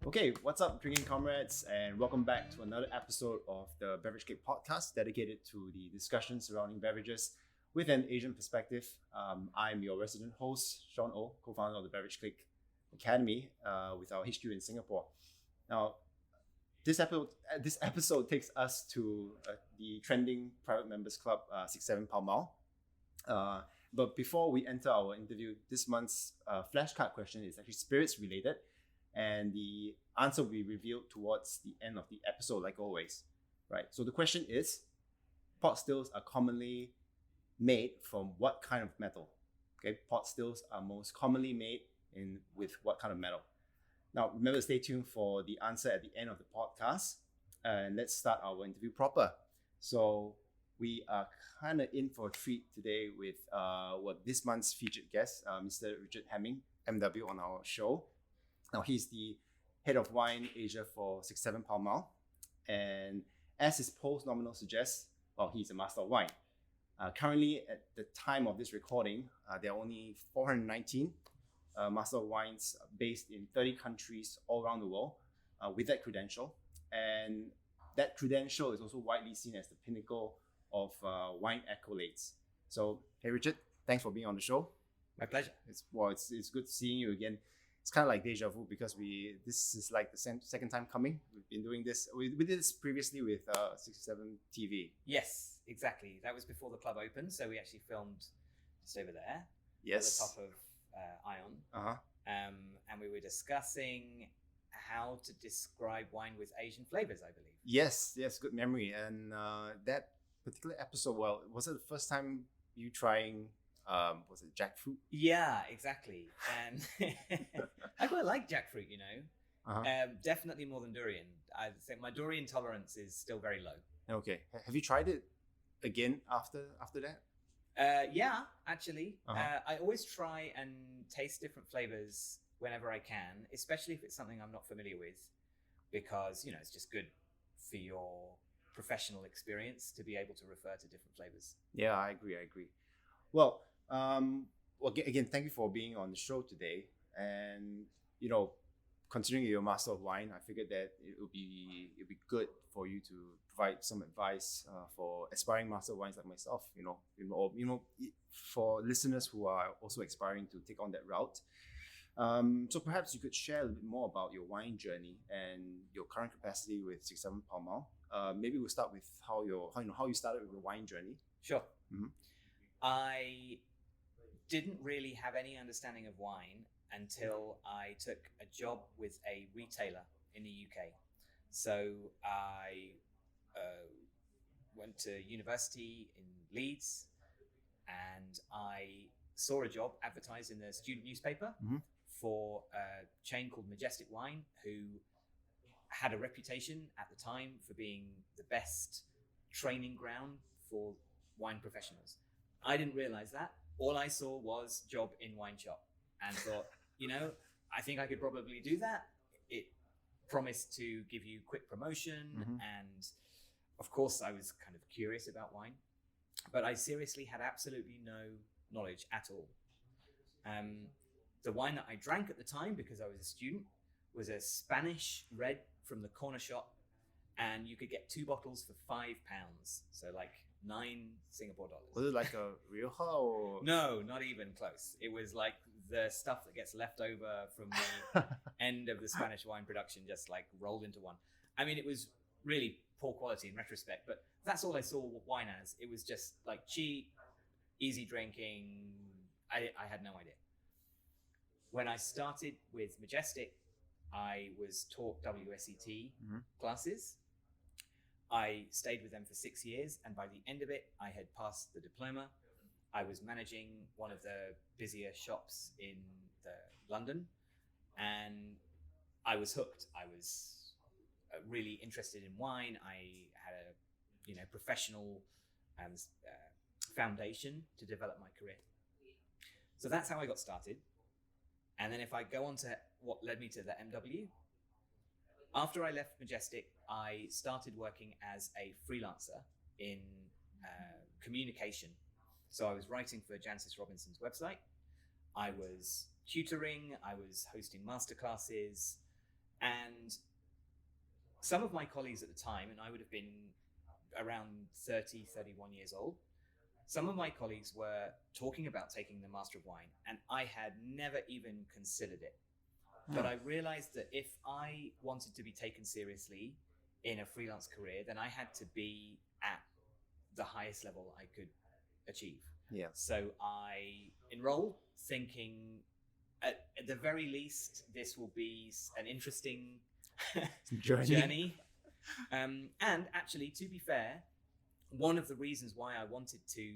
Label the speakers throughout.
Speaker 1: Okay, what's up, drinking comrades, and welcome back to another episode of the Beverage Clique Podcast dedicated to the discussion surrounding beverages with an Asian perspective. I'm your resident host, Sean O, co-founder of the Beverage Clique Academy with our HQ in Singapore. Now, this episode takes us to the trending private members club, 67 Pall Mall. But before we enter our interview, this month's flashcard question is actually spirits related. And the answer will be revealed towards the end of the episode, like always, right? So the question is, pot stills are commonly made from what kind of metal? Okay, pot stills are most commonly made with what kind of metal? Now, remember to stay tuned for the answer at the end of the podcast. And let's start our interview proper. So we are kind of in for a treat today with this month's featured guest, Mr. Richard Hemming, MW, on our show. Now, he's the head of wine Asia for 67 Pall Mall. And as his post nominal suggests, he's a master of wine. Currently, at the time of this recording, there are only 419 master of wines based in 30 countries all around the world with that credential. And that credential is also widely seen as the pinnacle of wine accolades. So, hey, Richard, thanks for being on the show.
Speaker 2: My pleasure.
Speaker 1: It's good seeing you again. It's kind of like deja vu because this is like the second time coming. We've been doing this. We did this previously with 67 TV.
Speaker 2: Yes, exactly. That was before the club opened, so we actually filmed just over there.
Speaker 1: Yes.
Speaker 2: At the top of Ion.
Speaker 1: Uh-huh.
Speaker 2: And we were discussing how to describe wine with Asian flavors, I believe.
Speaker 1: Yes, good memory. And that particular episode, was it the first time you trying, was it jackfruit?
Speaker 2: Yeah, exactly. And I quite like jackfruit, you know.
Speaker 1: Uh-huh.
Speaker 2: Definitely more than durian. I think my durian tolerance is still very low.
Speaker 1: Okay. Have you tried it again after that?
Speaker 2: Yeah, actually.
Speaker 1: Uh-huh.
Speaker 2: I always try and taste different flavors whenever I can, especially if it's something I'm not familiar with, because, you know, it's just good for your professional experience to be able to refer to different flavors.
Speaker 1: Yeah, I agree. Well, again, thank you for being on the show today. And, you know, considering you're a master of wine, I figured that it would be good for you to provide some advice for aspiring master of wines like myself. For listeners who are also aspiring to take on that route. So perhaps you could share a little bit more about your wine journey and your current capacity with 67 Pall Mall. Maybe we'll start with how you started with your wine journey.
Speaker 2: Sure.
Speaker 1: Mm-hmm.
Speaker 2: I didn't really have any understanding of wine until I took a job with a retailer in the UK. So I went to university in Leeds and I saw a job advertised in the student newspaper for a chain called Majestic Wine, who had a reputation at the time for being the best training ground for wine professionals. I didn't realize that. All I saw was job in wine shop and thought, I think I could probably do that. It promised to give you quick promotion. And of course I was kind of curious about wine, but I seriously had absolutely no knowledge at all. The wine that I drank at the time, because I was a student, was a Spanish red from the corner shop, and you could get 2 bottles for £5. So like 9 Singapore dollars.
Speaker 1: Was it like a Rioja or?
Speaker 2: No, not even close. It was like the stuff that gets left over from the end of the Spanish wine production, just like rolled into one. I mean, it was really poor quality in retrospect, but that's all I saw wine as. It was just like cheap, easy drinking. I had no idea. When I started with Majestic, I was taught WSET classes. I stayed with them for 6 years, and by the end of it, I had passed the diploma. I was managing one of the busier shops in London, and I was hooked. I was really interested in wine. I had a professional foundation to develop my career. So that's how I got started. And then if I go on to what led me to the MW, after I left Majestic, I started working as a freelancer in communication. So I was writing for Jancis Robinson's website. I was tutoring, I was hosting masterclasses, And some of my colleagues at the time, and I would have been around 30, 31 years old, some of my colleagues were talking about taking the Master of Wine, and I had never even considered it. But I realized that if I wanted to be taken seriously in a freelance career, then I had to be at the highest level I could achieve.
Speaker 1: Yeah.
Speaker 2: So I enrolled thinking, at the very least, this will be an interesting journey. And actually, to be fair, one of the reasons why I wanted to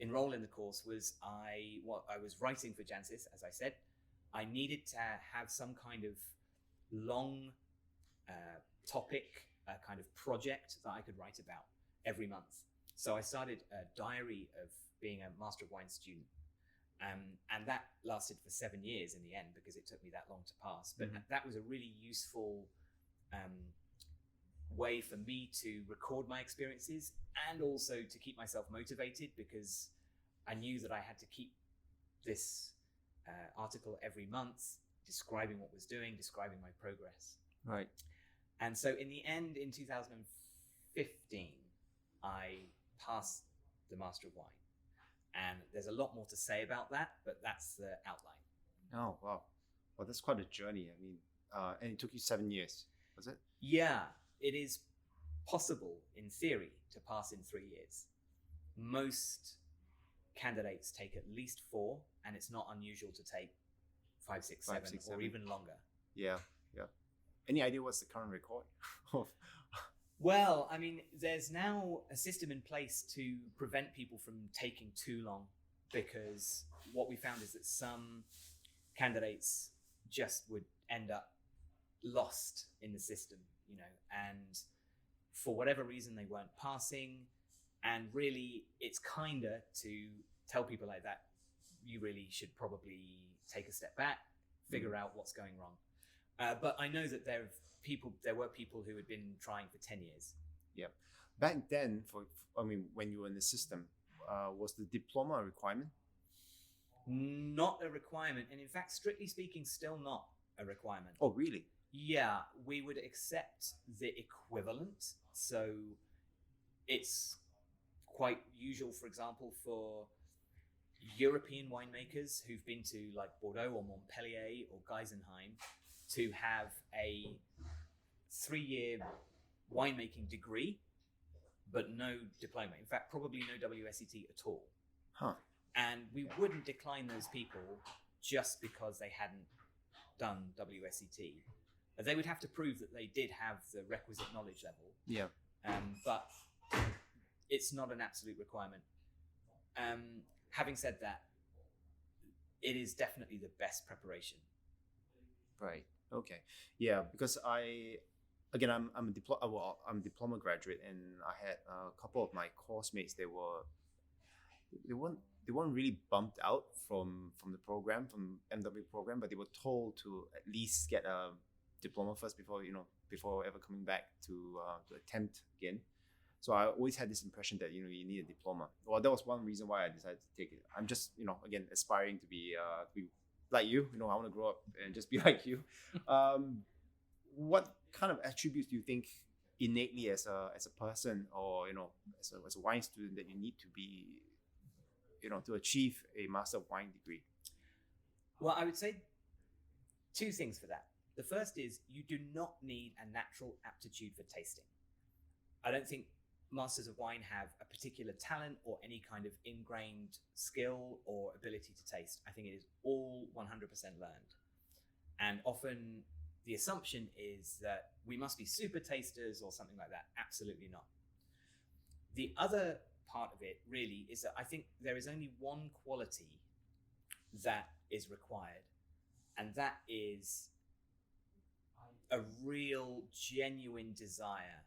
Speaker 2: enroll in the course was I was writing for Jancis, as I said. I needed to have some kind of long topic, kind of project that I could write about every month. So I started a diary of being a Master of Wine student. And that lasted for 7 years in the end, because it took me that long to pass. But that was a really useful way for me to record my experiences, and also to keep myself motivated, because I knew that I had to keep this article every month, describing what was doing, describing my progress.
Speaker 1: Right.
Speaker 2: And so in the end, in 2015, I passed the Master of Wine. And there's a lot more to say about that, but that's the outline.
Speaker 1: Oh, wow. Well, that's quite a journey. I mean, and it took you 7 years, was it?
Speaker 2: Yeah, it is possible in theory to pass in 3 years. Most candidates take at least 4, and it's not unusual to take 5, 6, 7, or even longer.
Speaker 1: Yeah, yeah. Any idea what's the current record?
Speaker 2: Well, I mean, there's now a system in place to prevent people from taking too long, because what we found is that some candidates just would end up lost in the system, you know, and for whatever reason they weren't passing. And really, it's kinder to tell people like that, you really should probably take a step back, figure out what's going wrong. But I know that there were people who had been trying for 10 years.
Speaker 1: Yeah. Back then, when you were in the system, was the diploma a requirement?
Speaker 2: Not a requirement. And in fact, strictly speaking, still not a requirement.
Speaker 1: Oh, really?
Speaker 2: Yeah, we would accept the equivalent. So it's quite usual, for example, for European winemakers who've been to like Bordeaux or Montpellier or Geisenheim to have a 3-year winemaking degree, but no diploma. In fact, probably no WSET at all.
Speaker 1: Huh.
Speaker 2: And we wouldn't decline those people just because they hadn't done WSET. They would have to prove that they did have the requisite knowledge level.
Speaker 1: Yeah.
Speaker 2: But it's not an absolute requirement. Having said that, it is definitely the best preparation.
Speaker 1: Right. Okay. Yeah, because I'm a diploma graduate, and I had a couple of my course mates. They weren't really bumped out from the program, from MW program, but they were told to at least get a diploma first before ever coming back to attempt again. So I always had this impression that you need a diploma. Well, that was one reason why I decided to take it. I'm just again aspiring to be like you. I want to grow up and just be like you. What kind of attributes do you think innately as a person, or as a wine student, that you need to be to achieve a Master of Wine degree?
Speaker 2: Well, I would say 2 things for that. The first is you do not need a natural aptitude for tasting. I don't think Masters of Wine have a particular talent or any kind of ingrained skill or ability to taste. I think it is all 100% learned. And often the assumption is that we must be super tasters or something like that. Absolutely not. The other part of it really is that I think there is only one quality that is required, and that is a real, genuine desire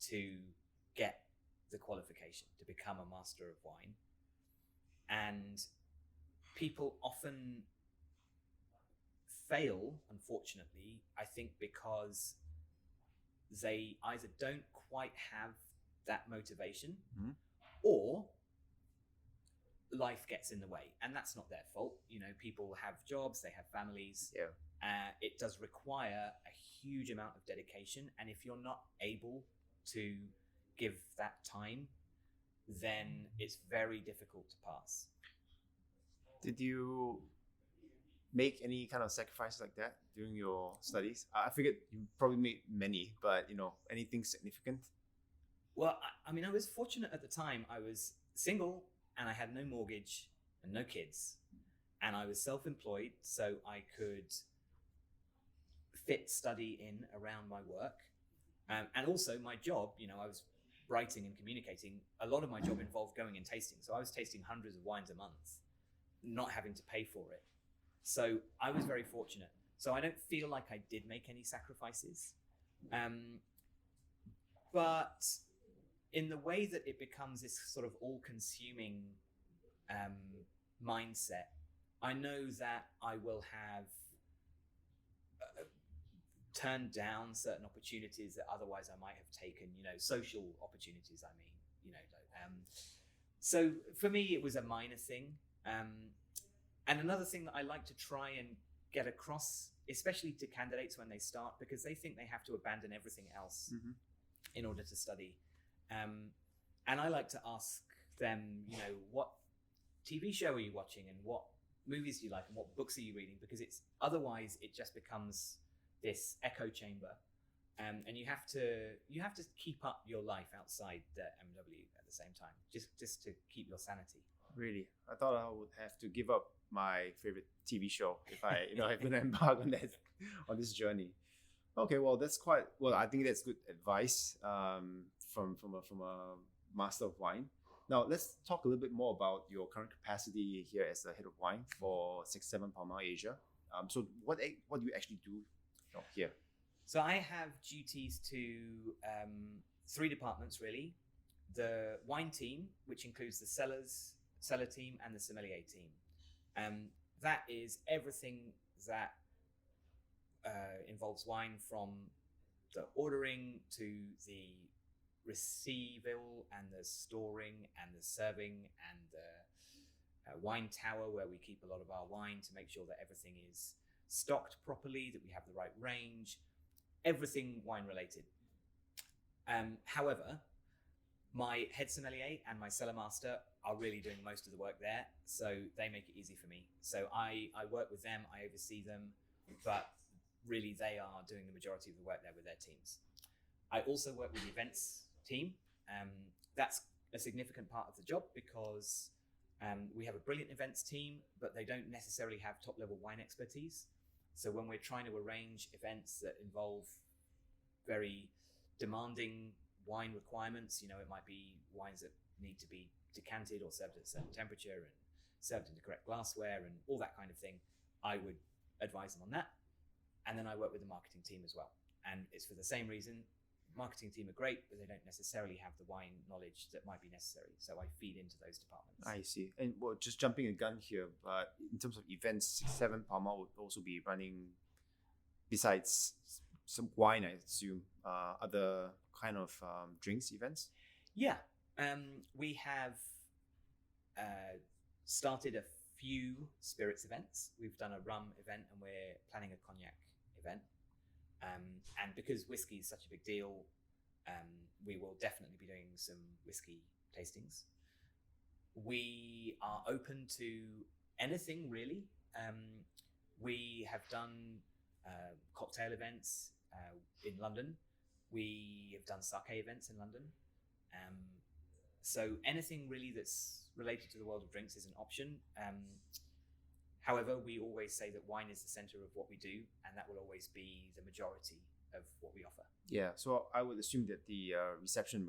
Speaker 2: to get the qualification to become a Master of Wine. And people often fail, unfortunately, I think because they either don't quite have that motivation, or life gets in the way, and that's not their fault. People have jobs, they have families.
Speaker 1: Yeah.
Speaker 2: It does require a huge amount of dedication, and if you're not able to give that time, then it's very difficult to pass.
Speaker 1: Did you make any kind of sacrifices like that during your studies? I figured you probably made many, but anything significant?
Speaker 2: Well, I mean, I was fortunate at the time. I was single and I had no mortgage and no kids, and I was self-employed, so I could fit study in around my work. And also my job, I was writing and communicating. A lot of my job involved going and tasting. So I was tasting hundreds of wines a month, not having to pay for it. So I was very fortunate. So I don't feel like I did make any sacrifices. But in the way that it becomes this sort of all-consuming mindset, I know that I will have turned down certain opportunities that otherwise I might have taken, social opportunities, I mean, so for me, it was a minor thing. And another thing that I like to try and get across, especially to candidates when they start, because they think they have to abandon everything else in order to study. And I like to ask them, what TV show are you watching, and what movies do you like, and what books are you reading? Because otherwise it just becomes this echo chamber, and you have to keep up your life outside the MW at the same time, just to keep your sanity.
Speaker 1: Really, I thought I would have to give up my favorite TV show if I I'm going to embark on this journey. Okay, well I think that's good advice from a master of wine. Now let's talk a little bit more about your current capacity here as the head of wine for 67 Pall Mall Asia. So what do you actually do here?
Speaker 2: So I have duties to 3 departments really: the wine team, which includes the cellar team and the sommelier team. That is everything that involves wine, from the ordering to the receival and the storing and the serving and the wine tower, where we keep a lot of our wine to make sure that everything is stocked properly, that we have the right range, everything wine related. However, my head sommelier and my cellar master are really doing most of the work there, so they make it easy for me. So I work with them, I oversee them, but really they are doing the majority of the work there with their teams. I also work with the events team. That's a significant part of the job because we have a brilliant events team, but they don't necessarily have top-level wine expertise. So when we're trying to arrange events that involve very demanding wine requirements, it might be wines that need to be decanted or served at a certain temperature and served in the correct glassware and all that kind of thing, I would advise them on that. And then I work with the marketing team as well. And it's for the same reason. Marketing team are great, but they don't necessarily have the wine knowledge that might be necessary. So I feed into those departments.
Speaker 1: I see. And just jumping a gun here, but in terms of events, 67 Pall Mall would also be running, besides some wine, I assume, other kind of drinks events?
Speaker 2: Yeah. We have started a few spirits events. We've done a rum event and we're planning a cognac event. And because whiskey is such a big deal, we will definitely be doing some whiskey tastings. We are open to anything really. We have done cocktail events in London. We have done sake events in London. So anything really that's related to the world of drinks is an option. However, we always say that wine is the center of what we do, and that will always be the majority of what we offer.
Speaker 1: Yeah, so I would assume that the reception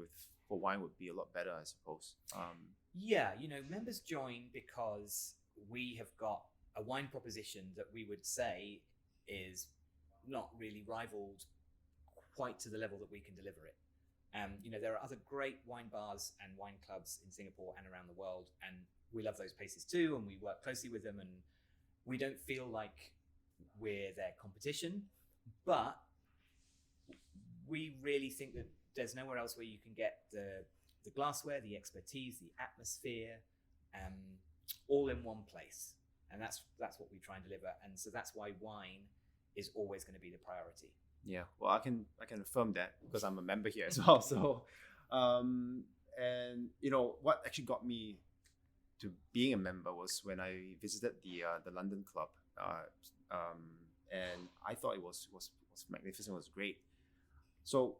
Speaker 1: for wine would be a lot better, I suppose.
Speaker 2: Yeah, members join because we have got a wine proposition that we would say is not really rivaled quite to the level that we can deliver it. There are other great wine bars and wine clubs in Singapore and around the world, and we love those places too, and we work closely with them, and we don't feel like we're their competition, but we really think that there's nowhere else where you can get the glassware, the expertise, the atmosphere, all in one place, and that's what we try and deliver. And so that's why wine is always going to be the priority.
Speaker 1: Yeah, well, I can affirm that because I'm a member here as well. So, and what actually got me to being a member was when I visited the London club, and I thought it was magnificent. It was great. So,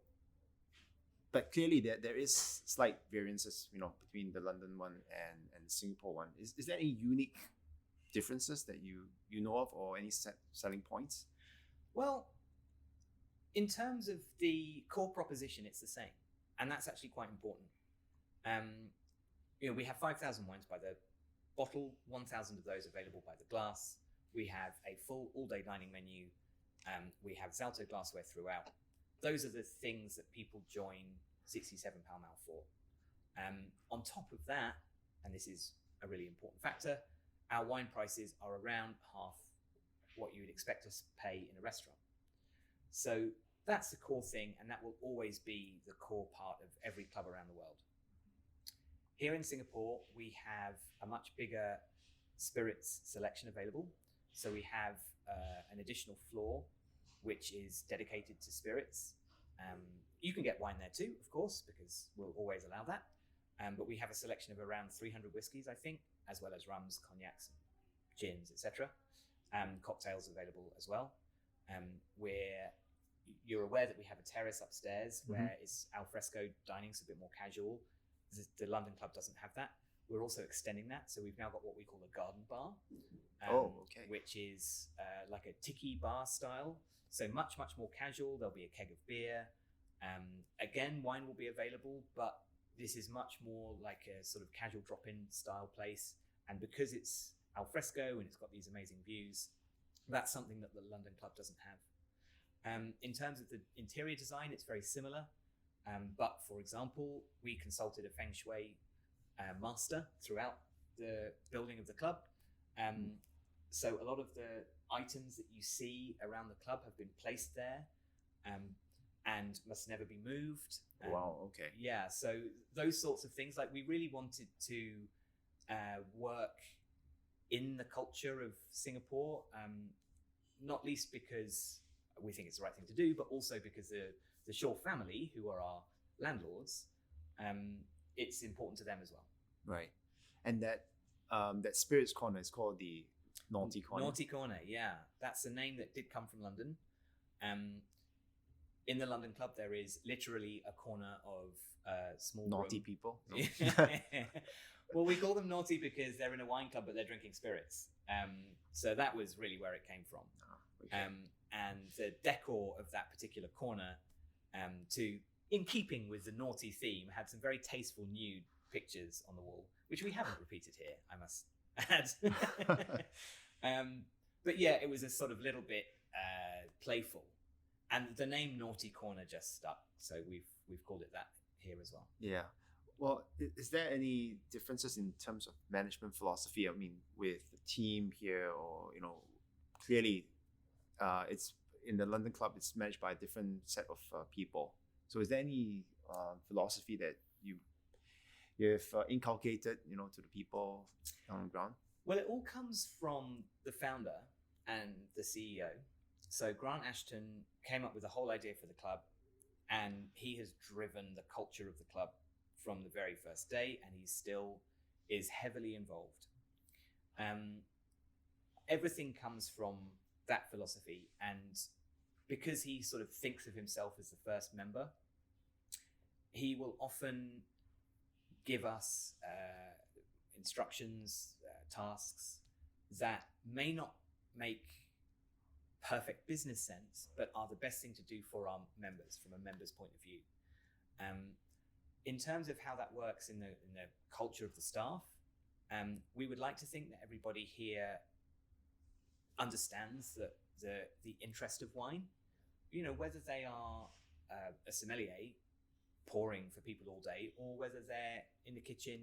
Speaker 1: but clearly there is slight variances, between the London one and the Singapore one. Is there any unique differences that you know of, or any selling points?
Speaker 2: Well, in terms of the core proposition, it's the same, and that's actually quite important. We have 5,000 wines by the bottle, 1,000 of those available by the glass. We have a full all-day dining menu. We have Zalto glassware throughout. Those are the things that people join 67 Pall Mall for. On top of that, and this is a really important factor, our wine prices are around half what you would expect us to pay in a restaurant. So that's the core thing, and that will always be the core part of every club around the world. Here in Singapore, we have a much bigger spirits selection available. So we have an additional floor, which is dedicated to spirits. You can get wine there too, of course, because we'll always allow that. But we have a selection of around 300 whiskies, I think, as well as rums, cognacs, gins, etc. Cocktails available as well. You're aware that we have a terrace upstairs where it's al fresco dining, so a bit more casual. The London club doesn't have that. We're also extending that, so we've now got what we call a garden bar, which is like a tiki bar style, so much more casual. There'll be a keg of beer. Again, wine will be available, but this is much more like a sort of casual drop-in style place. And because it's al fresco and it's got these amazing views, that's something that the London club doesn't have. In terms of the interior design, it's very similar. But for example, we consulted a feng shui master throughout the building of the club. So a lot of the items that you see around the club have been placed there and must never be moved.
Speaker 1: Wow, okay.
Speaker 2: Yeah, so those sorts of things, like we really wanted to work in the culture of Singapore, not least because we think it's the right thing to do, but also because the Shaw family, who are our landlords, it's important to them as well.
Speaker 1: Right. And that spirits corner is called the Naughty Corner.
Speaker 2: Naughty Corner, yeah. That's a name that did come from London. In the London club, there is literally a corner of small
Speaker 1: naughty
Speaker 2: room.
Speaker 1: People.
Speaker 2: Well, we call them naughty because they're in a wine club, but they're drinking spirits. So that was really where it came from. Okay. And the decor of that particular corner, in keeping with the naughty theme, had some very tasteful nude pictures on the wall, which we haven't repeated here, I must add. But yeah, it was a sort of little bit playful, and the name Naughty Corner just stuck, so we've called it that here as well.
Speaker 1: Yeah. Well, is there any differences in terms of management philosophy? I mean, with the team here, or clearly, it's in the London club. It's managed by a different set of people. So, is there any philosophy that you've inculcated, to the people on the ground?
Speaker 2: Well, it all comes from the founder and the CEO. So Grant Ashton came up with the whole idea for the club, and he has driven the culture of the club from the very first day, and he still is heavily involved. Everything comes from that philosophy, and because he sort of thinks of himself as the first member, he will often give us instructions, tasks that may not make perfect business sense, but are the best thing to do for our members from a member's point of view. In terms of how that works in the culture of the staff, we would like to think that everybody here understands that the interest of wine, whether they are a sommelier pouring for people all day, or whether they're in the kitchen,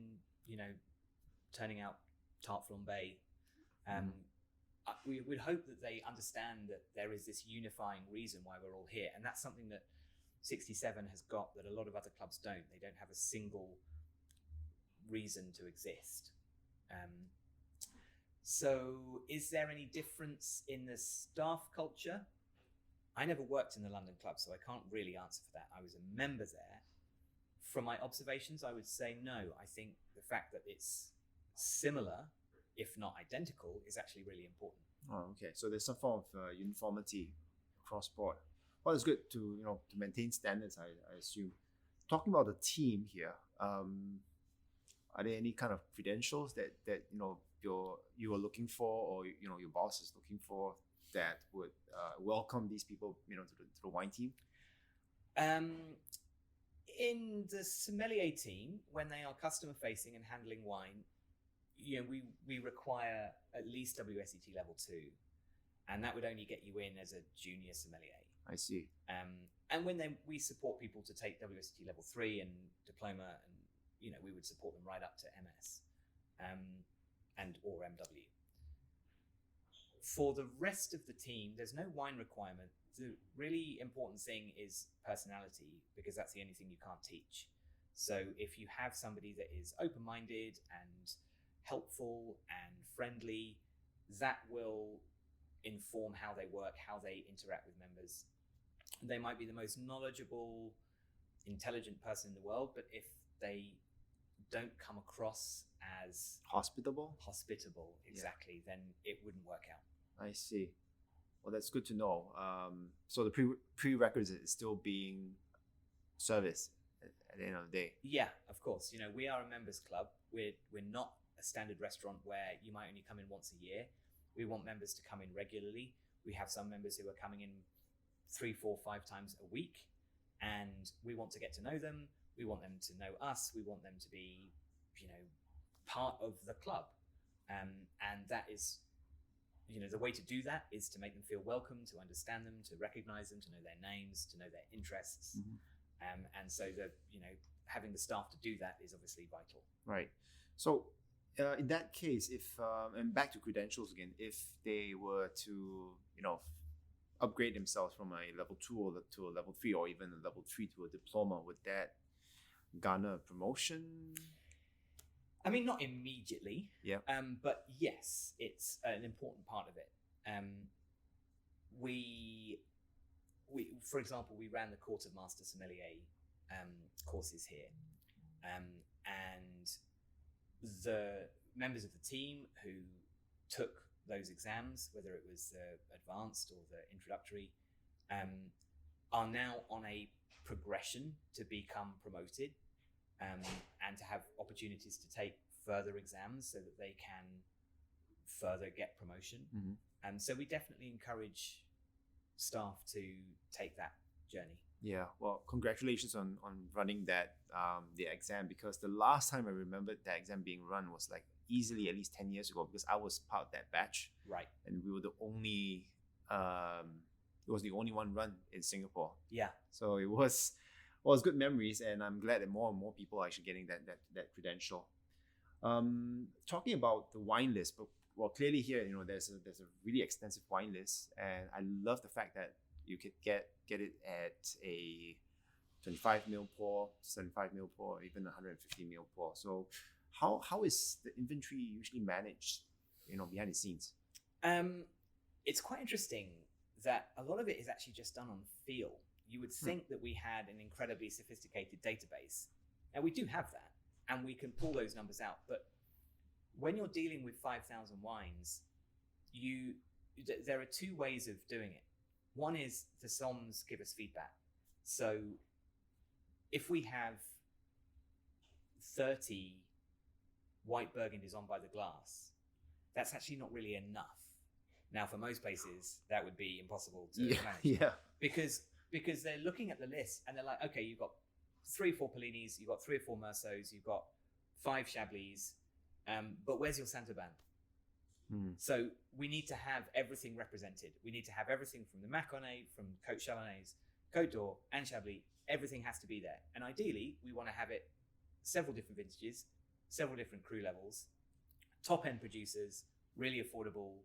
Speaker 2: turning out tarte flambe. We would hope that they understand that there is this unifying reason why we're all here, and that's something that 67 has got that a lot of other clubs don't. They don't have a single reason to exist. So, is there any difference in the staff culture? I never worked in the London club, so I can't really answer for that. I was a member there. From my observations, I would say no. I think the fact that it's similar, if not identical, is actually really important.
Speaker 1: Oh, okay. So there's some form of uniformity across board. Well, it's good to maintain standards. I assume. Talking about the team here, are there any kind of credentials that you are looking for, or your boss is looking for, that would welcome these people to the wine team?
Speaker 2: In the sommelier team, when they are customer facing and handling wine, we require at least WSET level 2, and that would only get you in as a junior sommelier.
Speaker 1: I see.
Speaker 2: And when we support people to take WSET level 3 and diploma, and we would support them right up to MS, and or MW. For the rest of the team, there's no wine requirement. The really important thing is personality, because that's the only thing you can't teach. So if you have somebody that is open-minded and helpful and friendly, that will inform how they work, how they interact with members. They might be the most knowledgeable, intelligent person in the world, but if they don't come across as
Speaker 1: hospitable,
Speaker 2: exactly, then it wouldn't work out.
Speaker 1: I see. Well, that's good to know. So the prerequisite is still being service at the end of the day.
Speaker 2: Yeah, of course. We are a members club. We're not a standard restaurant where you might only come in once a year. We want members to come in regularly. We have some members who are coming in 3, 4, 5 times a week, and we want to get to know them. We want them to know us. We want them to be, part of the club. And that is, the way to do that is to make them feel welcome, to understand them, to recognize them, to know their names, to know their interests. Mm-hmm. And so having the staff to do that is obviously vital.
Speaker 1: Right. So in that case, if, and back to credentials again, if they were to, upgrade themselves from a level 2 to a level 3, or even a level 3 to a diploma, would that garner a promotion?
Speaker 2: I mean, not immediately.
Speaker 1: Yeah.
Speaker 2: But yes, it's an important part of it. We, for example, we ran the Court of Master Sommelier courses here, and the members of the team who took those exams, whether it was the advanced or the introductory, are now on a progression to become promoted, and to have opportunities to take further exams so that they can further get promotion.
Speaker 1: Mm-hmm.
Speaker 2: And so we definitely encourage staff to take that journey.
Speaker 1: Yeah, well, congratulations on running that the exam, because the last time I remembered that exam being run was like easily at least 10 years ago, because I was part of that batch.
Speaker 2: Right.
Speaker 1: And we were the only, it was the only one run in Singapore.
Speaker 2: Yeah.
Speaker 1: So it was good memories, and I'm glad that more and more people are actually getting that credential. Talking about the wine list, but well, clearly here, there's a really extensive wine list, and I love the fact that you could get it at a 25 ml pour, 75 ml pour, even 150 ml pour. So how is the inventory usually managed, behind the scenes?
Speaker 2: It's quite interesting that a lot of it is actually just done on feel. You would think that we had an incredibly sophisticated database, and we do have that, and we can pull those numbers out. But when you're dealing with 5,000 wines, there are 2 ways of doing it. One is the somms give us feedback. So if we have 30 white Burgundies on by the glass, that's actually not really enough. Now, for most places, that would be impossible to manage.
Speaker 1: Yeah.
Speaker 2: Because they're looking at the list and they're like, okay, you've got 3 or 4 Pellinis, you've got 3 or 4 Meursaults, you've got 5 Chablis, but where's your Saint-Aubin? So we need to have everything represented. We need to have everything from the Mâconnais, from Côte Chalonnaise, Côte d'Or, and Chablis. Everything has to be there. And ideally, we want to have it several different vintages, several different cru levels, top-end producers, really affordable,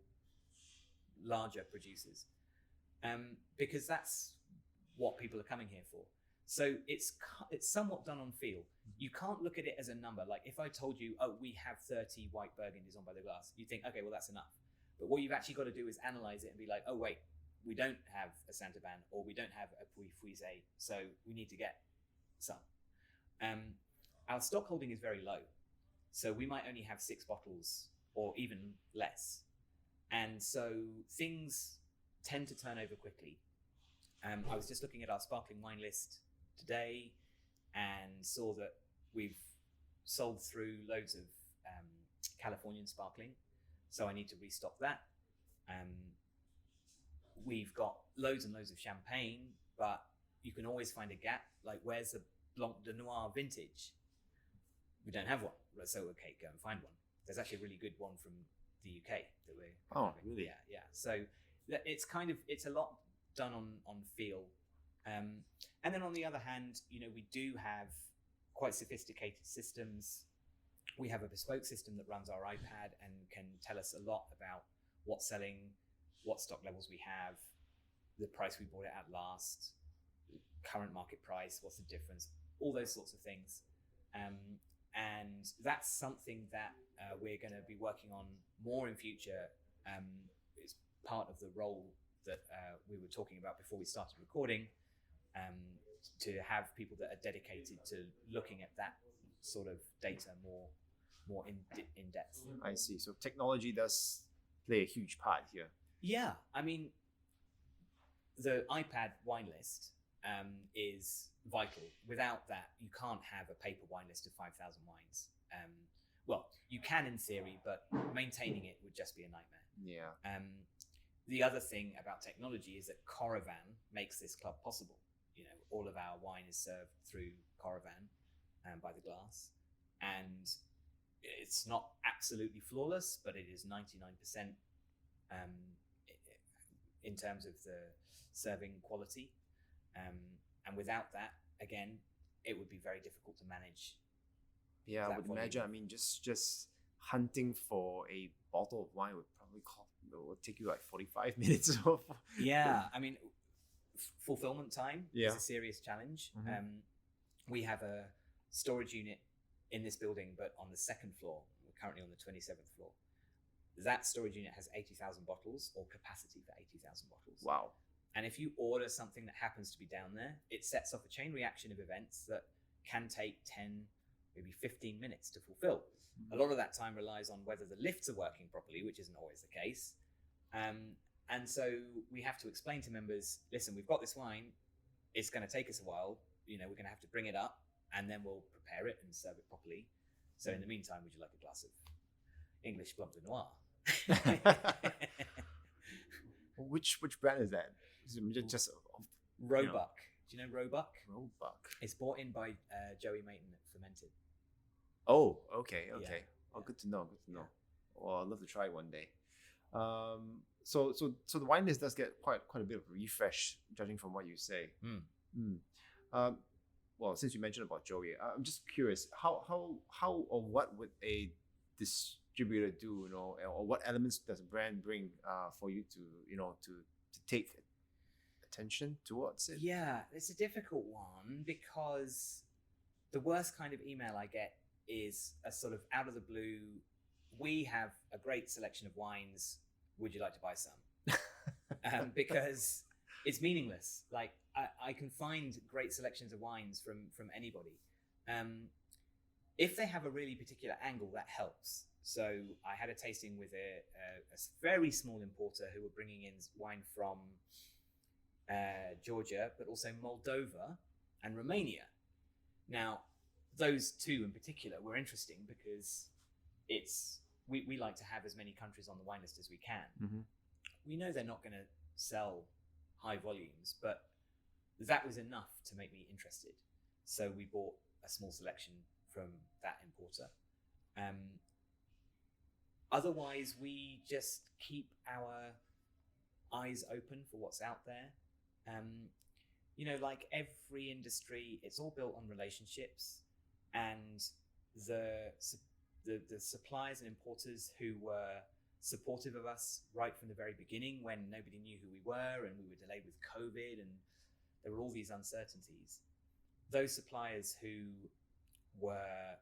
Speaker 2: larger producers, because that's what people are coming here for. So it's somewhat done on feel. You can't look at it as a number. Like if I told you, oh, we have 30 white Burgundies on by the glass, you think, okay, well, that's enough. But what you've actually got to do is analyze it and be like, oh, wait, we don't have a Saint-Aubin or we don't have a Puy-Frise, so we need to get some. Our stock holding is very low. So we might only have 6 bottles or even less. And so things tend to turn over quickly. I was just looking at our sparkling wine list today and saw that we've sold through loads of Californian sparkling. So I need to restock that. We've got loads and loads of champagne, but you can always find a gap. Like, where's the Blanc de Noir vintage? We don't have one. So, okay, go and find one. There's actually a really good one from the UK that we're having.
Speaker 1: Really?
Speaker 2: Yeah. So it's a lot done on feel. And then on the other hand, we do have quite sophisticated systems. We have a bespoke system that runs our iPad and can tell us a lot about what's selling, what stock levels we have, the price we bought it at last, current market price, what's the difference, all those sorts of things. And that's something that we're going to be working on more in future. It's part of the role that we were talking about before we started recording, to have people that are dedicated to looking at that sort of data more in depth.
Speaker 1: I see. So technology does play a huge part here.
Speaker 2: Yeah, I mean, the iPad wine list is vital. Without that, you can't have a paper wine list of 5,000 wines. Well, you can in theory, but maintaining it would just be a nightmare.
Speaker 1: Yeah.
Speaker 2: The other thing about technology is that Coravan makes this club possible. All of our wine is served through Coravan by the glass, and it's not absolutely flawless, but it is 99% in terms of the serving quality. And without that, again, it would be very difficult to manage.
Speaker 1: Yeah, I would imagine. I mean, just hunting for a bottle of wine would take you like 45 minutes.
Speaker 2: Yeah, I mean, fulfillment time
Speaker 1: is
Speaker 2: a serious challenge.
Speaker 1: Mm-hmm.
Speaker 2: We have a storage unit in this building, but on the second floor. We're currently on the 27th floor. That storage unit has 80,000 bottles, or capacity for 80,000 bottles.
Speaker 1: Wow.
Speaker 2: And if you order something that happens to be down there, it sets off a chain reaction of events that can take 10, maybe 15 minutes to fulfill. Mm-hmm. A lot of that time relies on whether the lifts are working properly, which isn't always the case. And so we have to explain to members, listen, we've got this wine. It's going to take us a while. We're going to have to bring it up, and then we'll prepare it and serve it properly. So in the meantime, would you like a glass of English Blanc de Noir?
Speaker 1: Which brand is that? Is it just
Speaker 2: Roebuck. Do you know Roebuck?
Speaker 1: Roebuck. It's
Speaker 2: bought in by Joey Mayton at Fermented.
Speaker 1: Oh, okay.
Speaker 2: Yeah.
Speaker 1: Oh, good to know. Well, I'd love to try it one day. So the wine list does get quite a bit of refresh, judging from what you say. Well, since you mentioned about Joey, I'm just curious, how or what would a distributor do, or what elements does a brand bring for you to take attention towards it?
Speaker 2: Yeah, it's a difficult one, because the worst kind of email I get is a sort of out of the blue, we have a great selection of wines, would you like to buy some? Because it's meaningless. Like, I can find great selections of wines from anybody. If they have a really particular angle, that helps. So I had a tasting with a very small importer who were bringing in wine from Georgia, but also Moldova and Romania. Now, those two in particular were interesting because we like to have as many countries on the wine list as we can.
Speaker 1: Mm-hmm.
Speaker 2: We know they're not going to sell high volumes, but that was enough to make me interested. So we bought a small selection from that importer. Otherwise, we just keep our eyes open for what's out there. Like every industry, it's all built on relationships, and the suppliers and importers who were supportive of us right from the very beginning, when nobody knew who we were and we were delayed with COVID and there were all these uncertainties. those suppliers who were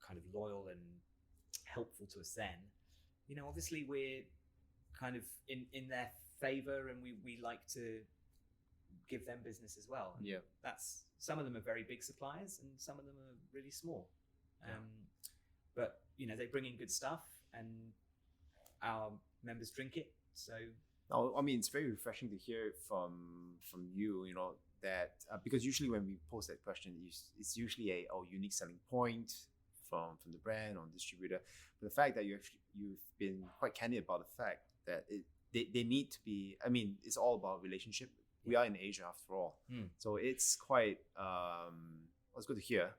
Speaker 2: kind of loyal and helpful to us then, obviously we're kind of in their favor, and we like to give them business as well. And that's, some of them are very big suppliers and some of them are really small. But they bring in good stuff and our members drink it. So
Speaker 1: I mean, it's very refreshing to hear from you, that because usually when we post that question, it's usually a unique selling point from the brand or distributor. But the fact that you've been quite candid about the fact that they need to be, I mean, it's all about relationship. We are in Asia after all. So it's quite, it's good to hear,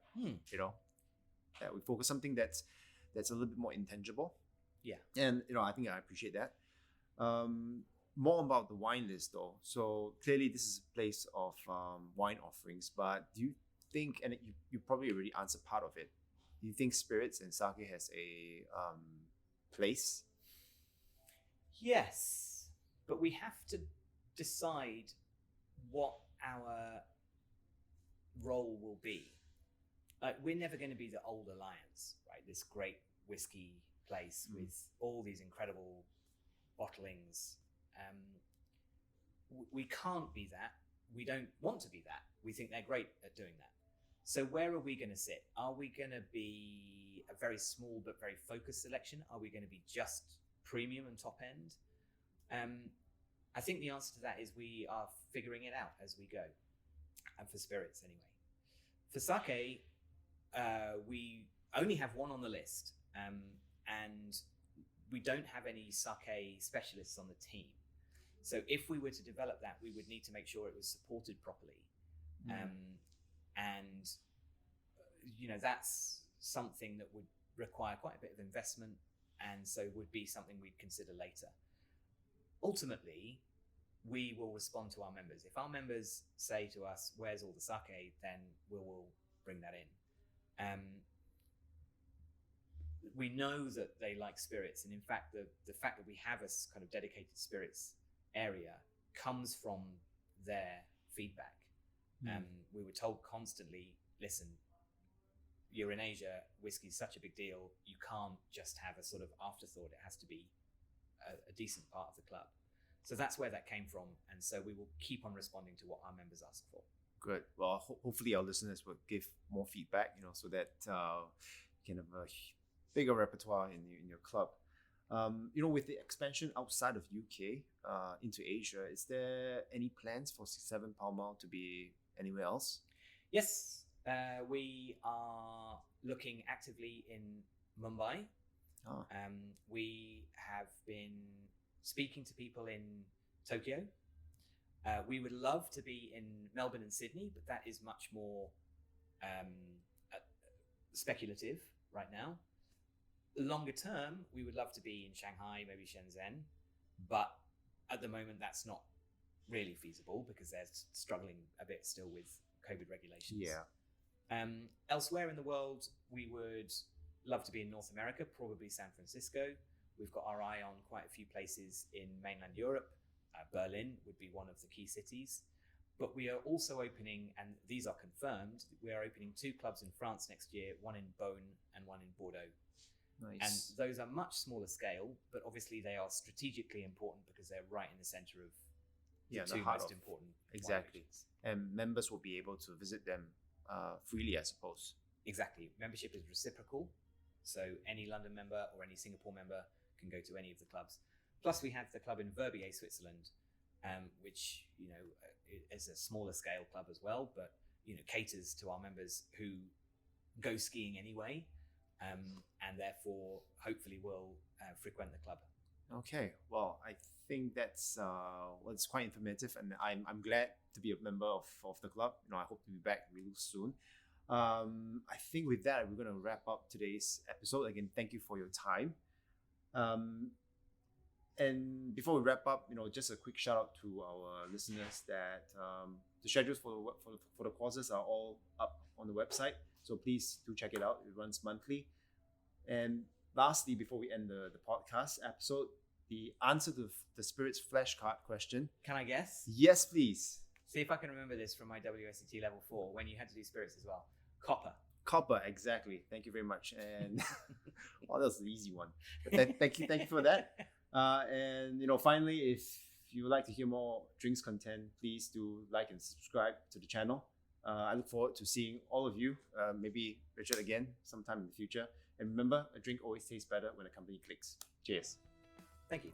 Speaker 1: that we focus something that's a little bit more intangible.
Speaker 2: Yeah.
Speaker 1: And, I think I appreciate that. More about the wine list though. So clearly this is a place of wine offerings, but do you think, and you probably already answered part of it, do you think spirits and sake has a place?
Speaker 2: Yes, but we have to decide what our role will be. Like, we're never going to be the Old Alliance, right? This great whiskey place with all these incredible bottlings. We can't be that. We don't want to be that. We think they're great at doing that. So where are we going to sit? Are we going to be a very small but very focused selection? Are we going to be just premium and top end? I think the answer to that is we are figuring it out as we go. And for spirits anyway. For sake, we only have one on the list, and we don't have any sake specialists on the team. So if we were to develop that, we would need to make sure it was supported properly. And that's something that would require quite a bit of investment, and so would be something we'd consider later. Ultimately, we will respond to our members. If our members say to us, "Where's all the sake?" then we will bring that in. We know that they like spirits, and in fact, the fact that we have a kind of dedicated spirits area comes from their feedback. We were told constantly, "Listen, you're in Asia, whiskey's such a big deal, you can't just have a sort of afterthought, it has to be a decent part of the club." So that's where that came from, and so we will keep on responding to what our members ask for.
Speaker 1: Good. Well, hopefully our listeners will give more feedback, so that you can have a bigger repertoire in your club. With the expansion outside of UK into Asia, is there any plans for 67 Pall Mall to be anywhere else?
Speaker 2: Yes, we are looking actively in Mumbai. We have been speaking to people in Tokyo. We would love to be in Melbourne and Sydney, but that is much more speculative right now. Longer term, we would love to be in Shanghai, maybe Shenzhen, but at the moment that's not really feasible because they're struggling a bit still with COVID regulations. Elsewhere in the world, we would love to be in North America, probably San Francisco. We've got our eye on quite a few places in mainland Europe. Berlin would be one of the key cities. But we are also opening, and these are confirmed, we are opening 2 clubs in France next year, one in Beaune and one in Bordeaux.
Speaker 1: Nice.
Speaker 2: And those are much smaller scale, but obviously they are strategically important because they're right in the center of the 2 most important.
Speaker 1: Exactly. And members will be able to visit them freely, I suppose.
Speaker 2: Exactly. Membership is reciprocal. So any London member or any Singapore member can go to any of the clubs. Plus we have the club in Verbier, Switzerland, which, is a smaller scale club as well, but, caters to our members who go skiing anyway. And therefore, hopefully, will frequent the club.
Speaker 1: Okay, well, I think that's it's quite informative, and I'm glad to be a member of the club. I hope to be back really soon. I think with that, we're going to wrap up today's episode. Again, thank you for your time. And before we wrap up, just a quick shout out to our listeners that the schedules for the courses are all up on the website. So please do check it out. It runs monthly. And lastly, before we end the podcast episode, the answer to the Spirits flashcard question.
Speaker 2: Can I guess?
Speaker 1: Yes, please.
Speaker 2: See if I can remember this from my WSET level 4 when you had to do spirits as well. Copper.
Speaker 1: Copper, exactly. Thank you very much. And well, that was the easy one. But thank you for that. And finally, if you would like to hear more drinks content, please do like and subscribe to the channel. I look forward to seeing all of you, maybe Richard again sometime in the future. And remember, a drink always tastes better when a company clicks. Cheers.
Speaker 2: Thank you.